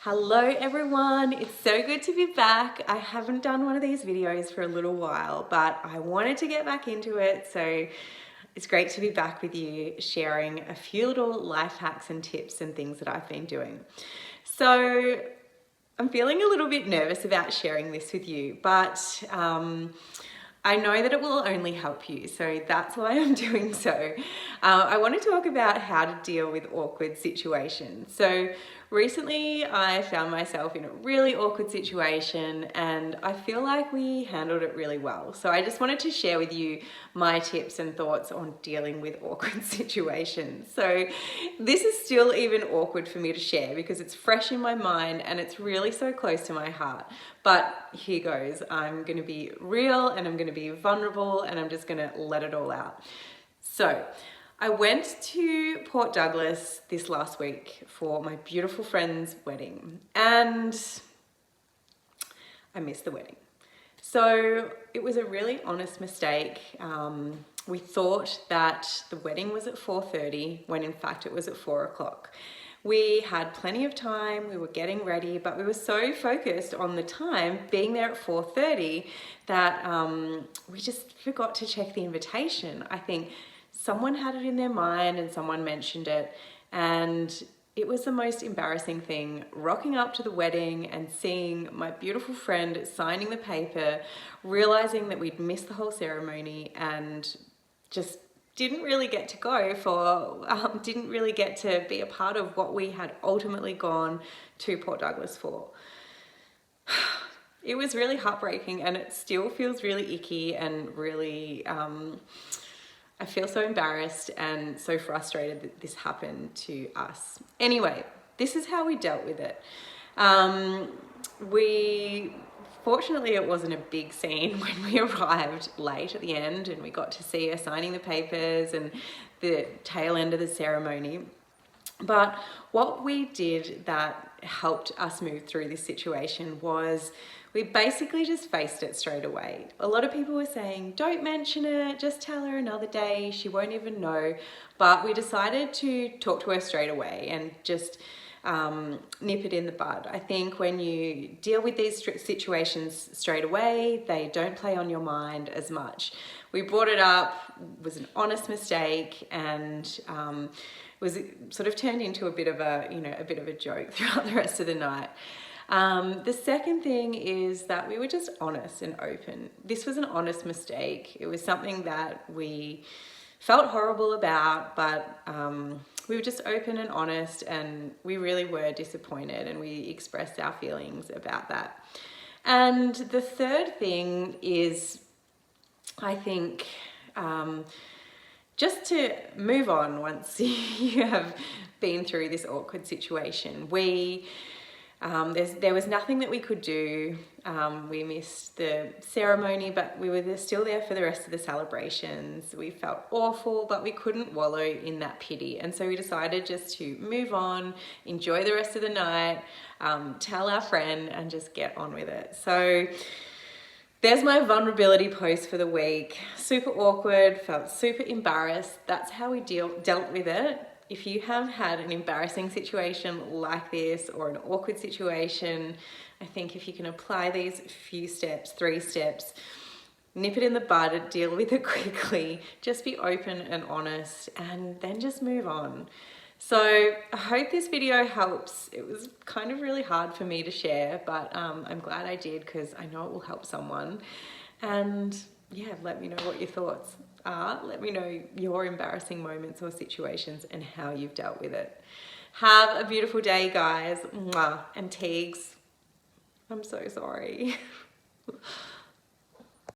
Hello everyone, it's so good to be back. I haven't done one of these videos for a little while, but I wanted to get back into it, so it's great to be back with you, sharing a few little life hacks and tips and things that I've been doing. So I'm feeling a little bit nervous about sharing this with you, but I know that it will only help you, so that's why I'm doing so. I want to talk about how to deal with awkward situations. So recently I found myself in a really awkward situation and I feel like we handled it really well. So I just wanted to share with you my tips and thoughts on dealing with awkward situations. So this is still even awkward for me to share because it's fresh in my mind and it's really so close to my heart. But here goes. I'm going to be real and I'm going to be vulnerable and I'm just going to let it all out. So I went to Port Douglas this last week for my beautiful friend's wedding and I missed the wedding. So it was a really honest mistake. We thought that the wedding was at 4:30 when in fact it was at 4 o'clock. We had plenty of time, we were getting ready, but we were so focused on the time being there at 4:30 that we just forgot to check the invitation. I think someone had it in their mind and someone mentioned it, and it was the most embarrassing thing, rocking up to the wedding and seeing my beautiful friend signing the paper, realizing that we'd missed the whole ceremony and just didn't really get to go didn't really get to be a part of what we had ultimately gone to Port Douglas for. It was really heartbreaking and it still feels really icky and really, I feel so embarrassed and so frustrated that this happened to us. Anyway, this is how we dealt with it. Fortunately, it wasn't a big scene when we arrived late at the end and we got to see her signing the papers and the tail end of the ceremony. But what we did that helped us move through this situation was we basically just faced it straight away. A lot of people were saying, don't mention it, just tell her another day, she won't even know. But we decided to talk to her straight away and just nip it in the bud. I think when you deal with these situations straight away, they don't play on your mind as much. We brought it up, it was an honest mistake, and was sort of turned into a bit of a joke throughout the rest of the night. The second thing is that we were just honest and open. This was an honest mistake. It was something that we felt horrible about, but we were just open and honest, and we really were disappointed and we expressed our feelings about that. And the third thing is, I think, just to move on once you have been through this awkward situation. There was nothing that we could do. We missed the ceremony, but we were still there for the rest of the celebrations. We felt awful, but we couldn't wallow in that pity. And so we decided just to move on, enjoy the rest of the night, tell our friend and just get on with it. So there's my vulnerability post for the week. Super awkward, felt super embarrassed. That's how we dealt with it. If you have had an embarrassing situation like this or an awkward situation, I think if you can apply these few steps, 3 steps, nip it in the bud, deal with it quickly, just be open and honest, and then just move on. So I hope this video helps. It was kind of really hard for me to share, but I'm glad I did because I know it will help someone. And yeah, let me know what your thoughts are. Let me know your embarrassing moments or situations and how you've dealt with it. Have a beautiful day, guys. Mwah. And Teagues, I'm so sorry.